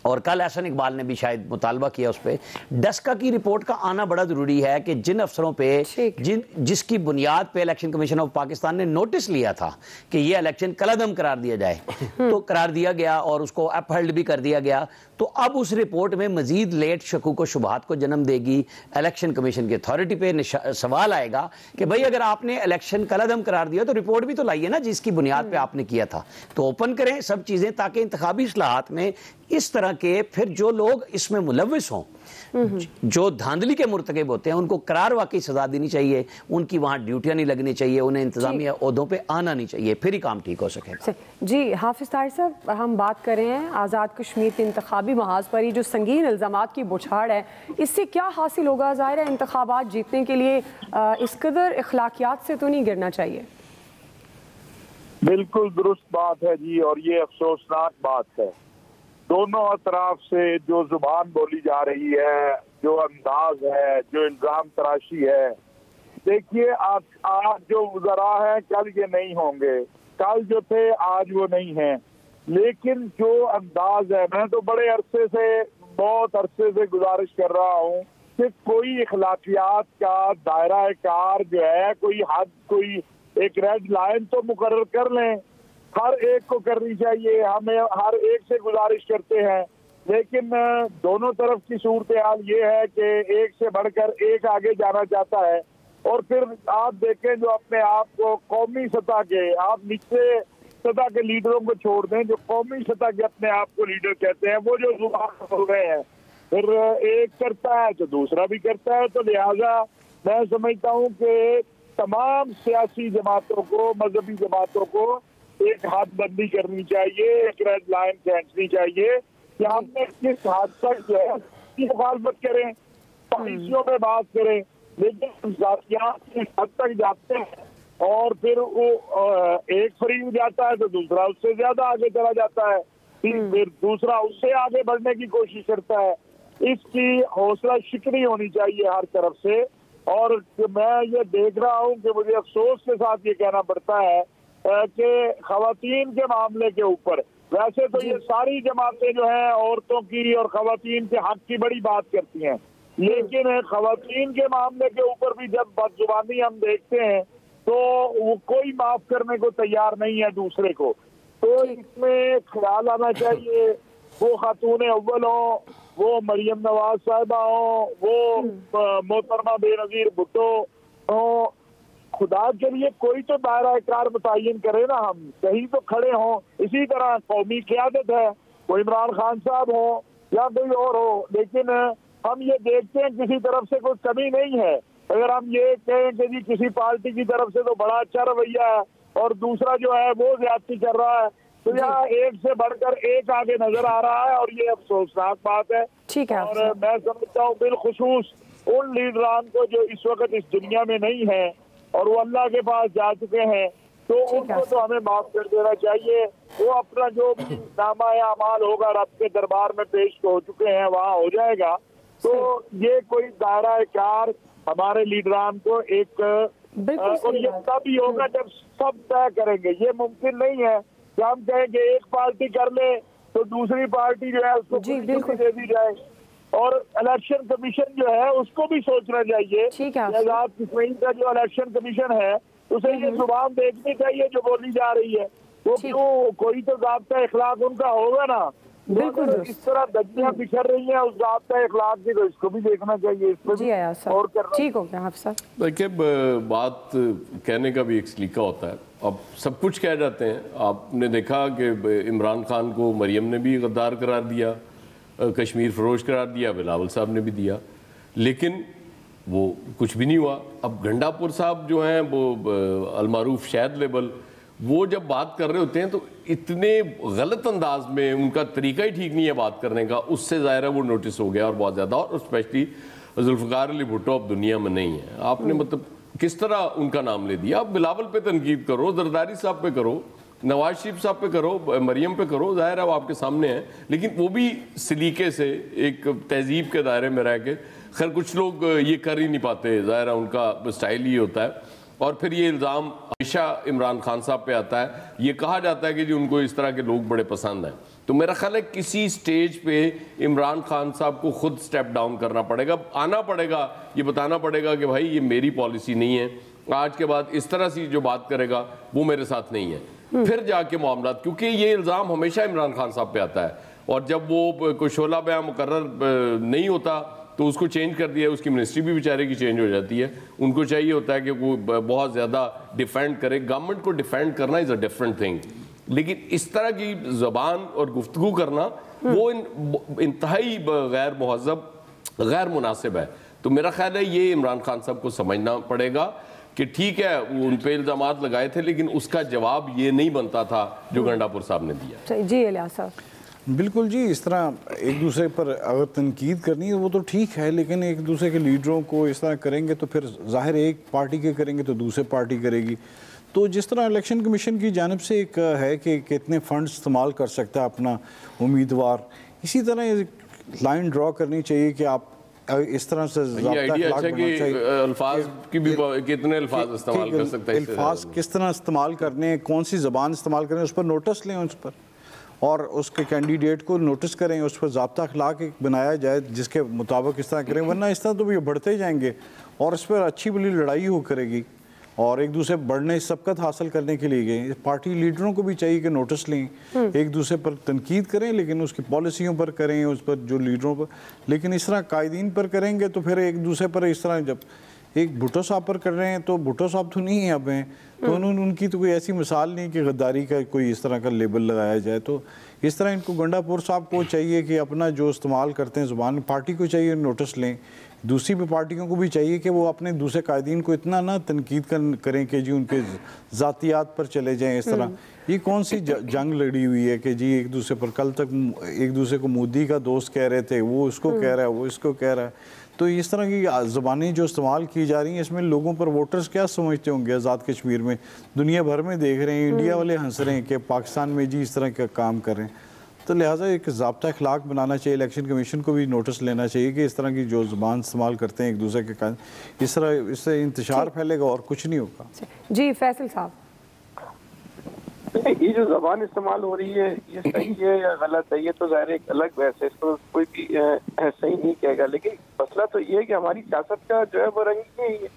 और कल एहसन इकबाल ने भी शायद मुतालबा किया उस पर। डस्का की रिपोर्ट का आना बड़ा ज़रूरी है कि जिन अफसरों पे जिसकी बुनियाद पे इलेक्शन कमीशन ऑफ पाकिस्तान ने नोटिस लिया था कि ये इलेक्शन कलअदम करार दिया जाए, तो करार दिया गया और उसको अपहोल्ड भी कर दिया गया। तो अब उस रिपोर्ट में मजीद लेट शकूक व शुबहात को जन्म देगी। इलेक्शन कमीशन की अथॉरिटी पे सवाल आएगा कि भाई अगर आपने इलेक्शन कलअदम करार दिया तो रिपोर्ट भी तो लाइए ना जिसकी बुनियाद पे आपने किया था। तो ओपन करें सब चीज़ें ताकि इंतखाबी इस्लाहात में इस तरह के फिर जो लोग इसमें मुलव्विस हों, जो धांधली के मुर्तकिब होते हैं, उनको करार वाकई सजा देनी चाहिए, उनकी वहाँ ड्यूटियाँ नहीं लगनी चाहिए, उन्हें इंतजामिया ओहदों पे आना नहीं चाहिए, फिर ही काम ठीक हो सके। जी हाफिज ताहिर साहब, हम बात कर रहे हैं आज़ाद कश्मीर के इंतखाबी महाज पर ये जो संगीन इल्ज़ामात की बौछार है, इससे क्या हासिल होगा? ज़ाहिर है इंतखाबात जीतने के लिए इस कदर इखलाकियात से तो नहीं गिरना चाहिए। बिल्कुल दुरुस्त बात है जी, और ये अफसोसनाक बात है। दोनों अतराफ से जो जुबान बोली जा रही है, जो अंदाज है, जो इल्जाम तराशी है, देखिए आज जो वज़रा है कल ये नहीं होंगे, कल जो थे आज वो नहीं हैं, लेकिन जो अंदाज है, मैं तो बड़े अरसे से, बहुत अरसे से गुजारिश कर रहा हूँ कि कोई इखलाकियात का दायरा कार जो है, कोई हद, कोई एक रेड लाइन तो मुकर्रर कर लें, हर एक को करनी चाहिए। हमें हर एक से गुजारिश करते हैं, लेकिन दोनों तरफ की सूरत हाल ये है कि एक से बढ़कर एक आगे जाना चाहता है। और फिर आप देखें जो अपने आप को कौमी सतह के, आप निचले सतह के लीडरों को छोड़ दें, जो कौमी सतह के अपने आप को लीडर कहते हैं, वो जो जुबान बोल रहे हैं, फिर एक करता है तो दूसरा भी करता है। तो लिहाजा मैं समझता हूँ कि तमाम सियासी जमातों को, मजहबी जमातों को एक हदबंदी करनी चाहिए, एक रेड लाइन खींचनी चाहिए कि हमने किस हद तक जो है मुखालफत करें, पॉलिसियों में बात करें, लेकिन जातियात किस हद तक जाते हैं और फिर वो एक फ्री हो जाता है तो दूसरा उससे ज्यादा आगे चला जाता है, फिर दूसरा उससे आगे बढ़ने की कोशिश करता है। इसकी हौसला शिकनी होनी चाहिए हर तरफ से। और मैं ये देख रहा हूँ कि मुझे अफसोस के साथ ये कहना पड़ता है कि खवातीन के मामले के ऊपर, वैसे तो ये सारी जमातें जो हैं औरतों की और खवातीन के हक की बड़ी बात करती हैं, लेकिन खवातीन के मामले के ऊपर भी जब बदजुबानी हम देखते हैं तो वो कोई माफ करने को तैयार नहीं है दूसरे को। तो इसमें ख्याल आना चाहिए वो खातून अव्वल हों, वो मरियम नवाज साहिबा हों, वो मोहतरमा बेनज़ीर भुट्टो हों, खुदा के लिए कोई तो दायरा कार मुतय्यन करे ना, हम कहीं तो खड़े हों। इसी तरह कौमी क़यादत है, वो इमरान खान साहब हो या कोई और हो, लेकिन हम ये देखते हैं किसी तरफ से कोई कमी नहीं है। अगर हम ये कहें कि जी किसी पार्टी की तरफ से तो बड़ा अच्छा रवैया है और दूसरा जो है वो ज्यादती कर रहा है, तो यहाँ एक से बढ़कर एक आगे नजर आ रहा है और ये अफसोसनाक बात है। ठीक है, और मैं समझता हूँ बिलखुसूस उन लीडरान को जो इस वक्त इस दुनिया में नहीं है और वो अल्लाह के पास जा चुके हैं, तो उनको तो हमें माफ कर देना चाहिए। वो अपना जो भी नामा अमाल होगा रब के दरबार में पेश हो चुके हैं, वहाँ हो जाएगा। तो ये कोई दायरा कार हमारे लीडरान को एक और ये तभी होगा जब सब तय करेंगे। ये मुमकिन नहीं है कि हम कहेंगे एक पार्टी कर ले तो दूसरी पार्टी जो है उसको बिल्कुल दे दी जाए। और इलेक्शन कमीशन जो है उसको भी सोचना चाहिए। आजाद कश्मीर का जो इलेक्शन कमीशन है उसे ये जुबान देखनी चाहिए जो बोली जा रही है, वो क्यों कोई तो ज़ाब्ता इखलाक उनका होगा ना। बिल्कुल इस तरह दज्जियां बिखर रही हैं उस ज़ाब्ता इखलाक की, तो इसको भी देखना चाहिए, इस पर भी और करना। ठीक हो गया आप साहब। देखिए, बात कहने का भी एक सलीका होता है। अब सब कुछ कह जाते हैं। आपने देखा कि इमरान खान को मरियम ने भी गद्दार करार दिया, कश्मीर फरोश करार दिया, बिलावल साहब ने भी दिया, लेकिन वो कुछ भी नहीं हुआ। अब गंडापुर साहब जो हैं वो अलमारूफ शहद लेबल, वो जब बात कर रहे होते हैं तो इतने गलत अंदाज में, उनका तरीका ही ठीक नहीं है बात करने का, उससे ज़ाहिर है वो नोटिस हो गया और बहुत ज़्यादा। और स्पेशली जुल्फ़िकार अली भुट्टो अब दुनिया में नहीं है। आपने मतलब किस तरह उनका नाम ले दिया। आप बिलावल पे तनकीद करो, जरदारी साहब पे करो, नवाज शरीफ साहब पे करो, मरियम पे करो, ज़ाहिर है वो आपके सामने है, लेकिन वो भी सलीके से एक तहजीब के दायरे में रह के। खैर कुछ लोग ये कर ही नहीं पाते, ज़ाहिर है उनका स्टाइल ही होता है। और फिर ये इल्ज़ाम हमेशा इमरान खान साहब पे आता है, ये कहा जाता है कि जी उनको इस तरह के लोग बड़े पसंद हैं। तो मेरा ख्याल है किसी स्टेज पे इमरान खान साहब को खुद स्टेप डाउन करना पड़ेगा, आना पड़ेगा, ये बताना पड़ेगा कि भाई ये मेरी पॉलिसी नहीं है, आज के बाद इस तरह से जो बात करेगा वो मेरे साथ नहीं है। फिर जाके मामला, क्योंकि ये इल्ज़ाम हमेशा इमरान खान साहब पे आता है, और जब वो कोई शोला बयान मुकर्रर नहीं होता तो उसको चेंज कर दिया, उसकी मिनिस्ट्री भी बेचारे की चेंज हो जाती है। उनको चाहिए होता है कि वो बहुत ज़्यादा डिफेंड करे। गवर्नमेंट को डिफेंड करना इज़ अ डिफरेंट थिंग, लेकिन इस तरह की ज़बान और गुफ्तगू करना वो इंतहाई गैर महज़ब, गैर मुनासिब है। तो मेरा ख्याल है ये इमरान खान साहब को समझना पड़ेगा कि ठीक है वो उन पे इल्ज़ामात लगाए थे, लेकिन उसका जवाब ये नहीं बनता था जो गंडापुर साहब ने दिया। जी इलियास साहब। बिल्कुल जी, इस तरह एक दूसरे पर अगर तनकीद करनी है वो तो ठीक है, लेकिन एक दूसरे के लीडरों को इस तरह करेंगे तो फिर ज़ाहिर एक पार्टी के करेंगे तो दूसरे पार्टी करेगी। तो जिस तरह इलेक्शन कमीशन की जानिब से एक है कि कितने फ़ंड इस्तेमाल कर सकता है अपना उम्मीदवार, इसी तरह लाइन ड्रॉ करनी चाहिए कि आप इस तरह से अल्फाज की भी कितने अल्फाज इस्तेमाल कर सकते हैं, अल्फाज किस तरह इस्तेमाल करने, कौन सी ज़बान इस्तेमाल करें, उस पर नोटिस लें, उस पर और उसके कैंडिडेट को नोटिस करें, उस पर ज़ाब्ता अखलाक एक बनाया जाए जिसके मुताबिक इस तरह करें, वरना इस तरह तो ये बढ़ते जाएंगे और इस पर अच्छी बड़ी लड़ाई हो करेगी और एक दूसरे बढ़ने सबकत हासिल करने के लिए गए। पार्टी लीडरों को भी चाहिए कि नोटिस लें, एक दूसरे पर तनकीद करें, लेकिन उसकी पॉलिसियों पर करें, उस पर जो लीडरों पर, लेकिन इस तरह कायदीन पर करेंगे तो फिर एक दूसरे पर इस तरह, जब एक भुट्टो साहब पर कर रहे हैं तो भुट्टो साहब तो नहीं है अब हैं, तो उनकी तो कोई ऐसी मिसाल नहीं कि गद्दारी का कोई इस तरह का लेबल लगाया जाए। तो इस तरह इनको गंडापुर साहब को चाहिए कि अपना जो इस्तेमाल करते हैं ज़ुबान, पार्टी को चाहिए नोटिस लें, दूसरी भी पार्टियों को भी चाहिए कि वो अपने दूसरे कायदीन को इतना ना तनकीद करें कि जी उनके ज़ातियात पर चले जाएं। इस तरह ये कौन सी जंग लड़ी हुई है कि जी एक दूसरे पर, कल तक एक दूसरे को मोदी का दोस्त कह रहे थे, वो उसको कह रहा है, वो इसको कह रहा है। तो इस तरह की ज़बानें जो इस्तेमाल की जा रही हैं, इसमें लोगों पर वोटर्स क्या समझते होंगे आज़ाद कश्मीर में, दुनिया भर में देख रहे हैं, इंडिया वाले हंस रहे हैं कि पाकिस्तान में जी इस तरह का काम कर रहे हैं। तो लिहाजा एक ज़ाब्ता अखलाक बनाना चाहिए, इलेक्शन कमीशन को भी नोटिस लेना चाहिए कि इस तरह की जो ज़बान इस्तेमाल करते हैं एक दूसरे के कारण, इस तरह इससे इंतशार फैलेगा और कुछ नहीं होगा। जी फैसल साहब, ये जो ज़बान इस्तेमाल हो रही है ये सही है या गलत है, ये तो ज़ाहिर एक अलग बहस है, इसको कोई भी सही नहीं कहेगा। लेकिन मसला तो ये है कि हमारी सियासत का जो है वो रंग यही है,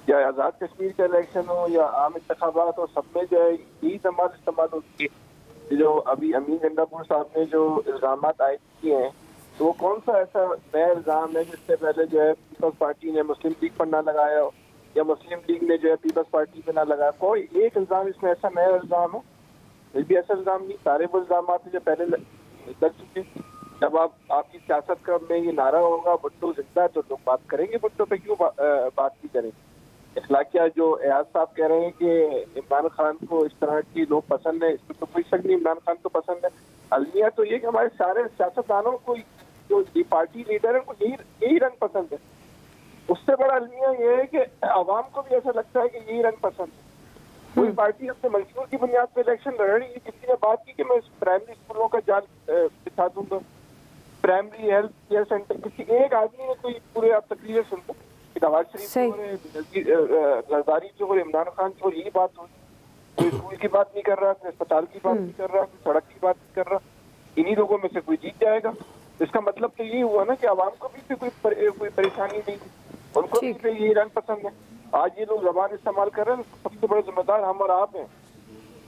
या आज़ाद कश्मीर का इलेक्शन हो या आम इंतखाबात हो, सब में जो है यही ज़बान इस्तेमाल होती है। जो अभी अमीन गंडापुर साहब ने जो इल्जाम आयद किए हैं, तो वो कौन सा ऐसा नया इल्जाम है जिससे पहले जो है पीपल्स पार्टी ने मुस्लिम लीग पर ना लगाया हो या मुस्लिम लीग ने जो है पीपल्स पार्टी पे ना लगाया? कोई एक इल्जाम इसमें ऐसा नया इल्जाम है? ये भी ऐसा इल्जाम नहीं, सारे वो इल्जाम जो पहले लग चुके। जब आपकी सियासत का में ये नारा होगा भुट्टो जिंदा है, तो लोग बात करेंगे, भुट्टो पे क्यों बात नहीं करेंगे? इखलाकिया जो एयाज साहब कह रहे हैं कि इमरान खान को इस तरह की लोग पसंद है, इसमें तो कोई शक नहीं, इमरान खान को पसंद है। अलमिया तो ये कि हमारे सारे सियासतदानों को, जो पार्टी लीडर है, उनको यही रंग पसंद है। उससे बड़ा अलमिया ये है कि आवाम को भी ऐसा लगता है कि यही रंग पसंद है। कोई पार्टी अपने मंशूर की बुनियाद पर इलेक्शन लड़ रही है। किसी ने बात की कि मैं प्राइमरी स्कूलों का जाल बिछा दूंगा, प्राइमरी हेल्थ केयर सेंटर, किसी एक आदमी ने कोई पूरे आप तकरीरें सुनते, नवाज शरीफ जरदारी जो और इमरान खान जो यही बात हो, कोई स्कूल की बात नहीं कर रहा, कोई अस्पताल की बात नहीं कर रहा, कोई सड़क की बात नहीं कर रहा। इन्हीं लोगों में से कोई जीत जाएगा। इसका मतलब तो यही हुआ ना कि आवाम को भी कोई परेशानी नहीं, उनको भी यही रंग पसंद है। आज ये लोग जबान इस्तेमाल कर रहे हैं, सबसे बड़े जिम्मेदार हम और आप हैं।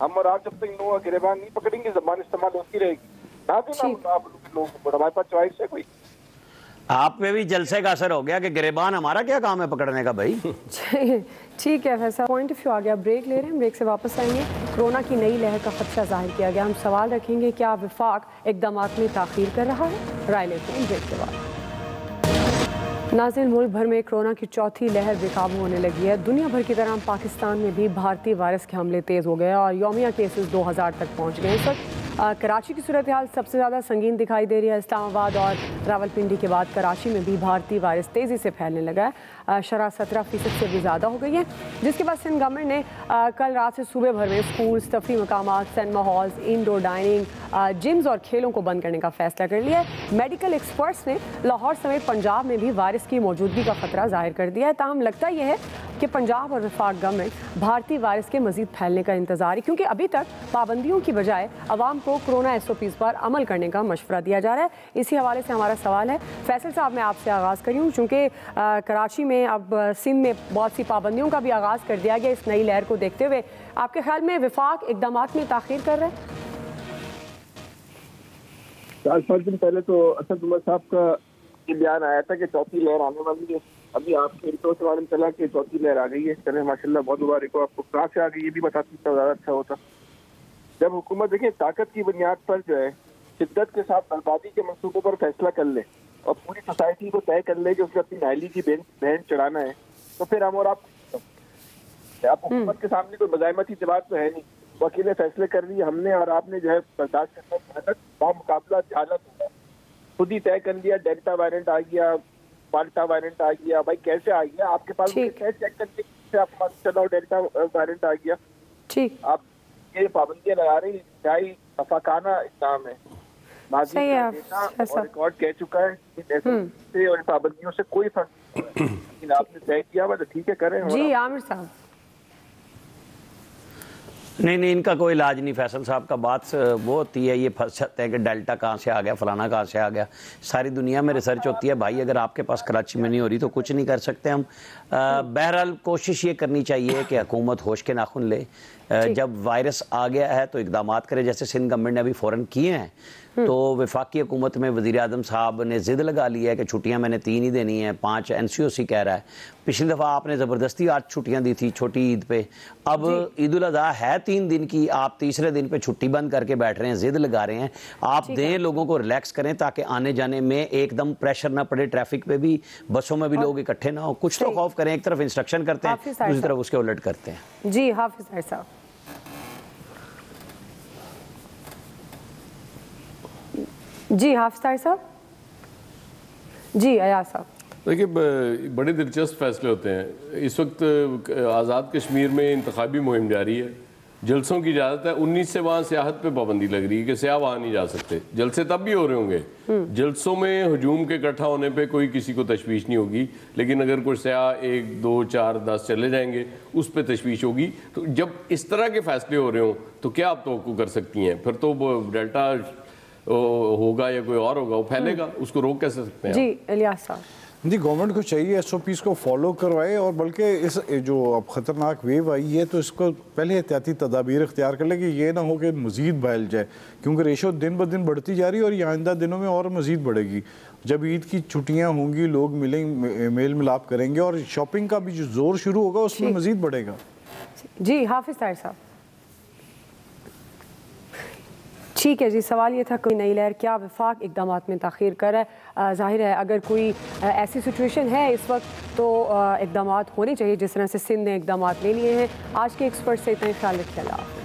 हम और आप जब तक लोग गिरबान नहीं पकड़ेंगे, जबान इस्तेमाल होती रहेगी। ना देना आप लोग, हमारे पास चॉइस है कोई। आप पे भी जलसे का असर हो गया कि गिरेबान हमारा क्या काम है पकड़ने का भाई। ठीक है फैसला, पॉइंट ऑफ व्यू आ गया। ब्रेक ले रहे हैं, ब्रेक से वापस आएंगे। कोरोना की नई लहर का खदशा जाहिर किया गया। हम सवाल रखेंगे, क्या विफाक इक़दामात में ताख़ीर कर रहा है? राय लेते हैं ब्रेक के बाद। नाज़रीन, मुल्क भर में कोरोना की चौथी लहर बेकाबू होने लगी है। दुनिया भर की तरह पाकिस्तान में भी भारतीय वायरस के हमले तेज़ हो गए और यौमिया केसेस 2000 तक पहुँच गए। इस वक्त कराची की सूरत हाल सबसे ज़्यादा संगीन दिखाई दे रही है। इस्लामाबाद और रावलपिंडी के बाद कराची में भी भारतीय वायरस तेज़ी से फैलने लगा है। शरह 17% से भी ज़्यादा हो गई है, जिसके बाद सिंध गवर्नमेंट ने कल रात से सूबे भर में स्कूल्स, तफरी मकामात, cinema halls, indoor dining, gyms और खेलों को बंद करने का फैसला कर लिया है। मेडिकल एक्सपर्ट्स ने लाहौर समेत पंजाब में भी वायरस की मौजूदगी का खतरा जाहिर कर दिया है। ताहम लगता यह है कि पंजाब और वफाक गवर्नमेंट भारतीय वायरस के मजीद फैलने का इंतजार है, क्योंकि अभी तक पाबंदियों की बजाय अवाम को कोरोना SOPs पर अमल करने का मशवरा दिया जा रहा है। इसी हवाले से हमारा सवाल है, फैसल साहब मैं आपसे आगाज़ करी हूँ, चूँकि कराची में अब सिंध में बहुत सी पाबंदियों का भी आगाज़ कर दिया गया इस नई लहर को देखते हुए। आपके ख्याल में विफाक इक़दामात में ताख़ीर कर रहे हैं? 4-5 दिन पहले तो असद उमर साहब का ये बयान आया था कि चौथी लहर आने वाली है। अभी आपके रिपोर्ट से मालूम चला कि चौथी लहर आ गई है। चले माशाल्लाह, बहुत मुबारक हो आपको। कहाँ से आ गई ये भी बताती तो ज़्यादा अच्छा होता। जब हुकूमत देखिए ताकत की बुनियाद पर जो है शिद्दत के साथ बर्बादी के मंसूबों पर फैसला कर ले और पूरी सोसाइटी को तय कर ले कि उसने अपनी नाहली की बहन चढ़ाना है, तो फिर हम और आप हुकूमत के सामने कोई मज़ाहमती जवाब तो है नहीं। वो अकेले फैसले कर रही है, हमने और आपने जो है बर्दाश्त करना बामुकाबला हालत होगा। खुद ही तय कर लिया, डेल्टा वेरिएंट आ गया, माल्टा वेरिएंट आ गया। भाई कैसे आ गया? आपके पास कैसे चेक करने से आपको मालूम चला डेल्टा वेरिएंट आ गया? ठीक, आप ये पाबंदियां लगा रही, क्या ही अफाकाना इल्जाम है। सही है, और रिकॉर्ड कह चुका है से और पाबंदियों से कोई फर्क नहीं, लेकिन आपने तय किया हुआ तो ठीक है, करें। जी आमिर साहब। नहीं, इनका कोई इलाज नहीं। फैसल साहब का बात वो होती है, ये फंस जाते हैं कि डेल्टा कहाँ से आ गया, फलाना कहाँ से आ गया। सारी दुनिया में रिसर्च होती है भाई, अगर आपके पास कराची में नहीं हो रही तो कुछ नहीं कर सकते हम। बहरहाल कोशिश ये करनी चाहिए कि हुकूमत होश के नाखुन ले। जब वायरस आ गया है तो इक़दामात करे, जैसे सिंध गवर्नमेंट ने अभी फ़ौरन किए हैं। तो वफाकी हुकूमत में वज़ीर आज़म साहब ने ज़िद लगा ली है कि छुट्टियां मैंने 3 ही देनी है, 5 NCOC कह रहा है। पिछली दफ़ा आपने ज़बरदस्ती 8 छुट्टियां दी थी छोटी ईद पे। अब ईद उल अज़हा है 3 दिन की, आप तीसरे दिन पे छुट्टी बंद करके बैठ रहे हैं, ज़िद लगा रहे हैं। आप दें, लोगों को रिलैक्स करें ताकि आने जाने में एकदम प्रेशर ना पड़े, ट्रैफिक पे भी, बसों में भी लोग इकट्ठे ना हो। कुछ तो खौफ करें, एक तरफ इंस्ट्रक्शन करते हैं, दूसरी तरफ उसके उलट करते हैं। जी हाफिज साहब। जी हाफिज साहब। जी अयाज साहब। देखिए, बड़े दिलचस्प फैसले होते हैं। इस वक्त आज़ाद कश्मीर में इंतखाबी मुहिम जारी है, जलसों की इजाज़त है। 19 से वहाँ सियाहत पे पाबंदी लग रही है कि सियाह वहाँ नहीं जा सकते। जलसे तब भी हो रहे होंगे, जलसों में हजूम के इकट्ठा होने पे कोई किसी को तशवीश नहीं होगी, लेकिन अगर कोई सियाह 1, 2, 4, 10 चले जाएंगे उस पर तशवीश होगी। तो जब इस तरह के फैसले हो रहे हों तो क्या आप तवक्कुह कर सकती हैं? फिर तो डेल्टा होगा या कोई और होगा, वो फैलेगा, उसको रोक कैसे सकते हैं? जी इलियास साहब। जी, गवर्नमेंट को चाहिए SOPs को फॉलो करवाए, और बल्कि इस जो अब ख़तरनाक वेव आई है तो इसको पहले एहतियाती तदाबीर इख्तियार कर ले कि ये ना हो कि मज़ीद फैल जाए, क्योंकि रेशो दिन ब दिन बढ़ती जा रही है और ये आइंदा दिनों में और मज़ीद बढ़ेगी। जब ईद की छुट्टियाँ होंगी, लोग मिलेंगे, मेल मिलाप करेंगे, और शॉपिंग का भी जो ज़ोर शुरू होगा उसमें मज़ीद बढ़ेगा। जी हाफिज़ ताहिर साहब, ठीक है जी, सवाल ये था कोई नई लहर क्या वफाक इकदाम में ताख़ीर कर रहा है। ज़ाहिर है अगर कोई ऐसी सिचुएशन है इस वक्त तो इकदाम होने चाहिए जिस तरह से सिंध ने इकदाम ले लिए हैं। आज के एक्सपर्ट से इतना ख्याल रखिए।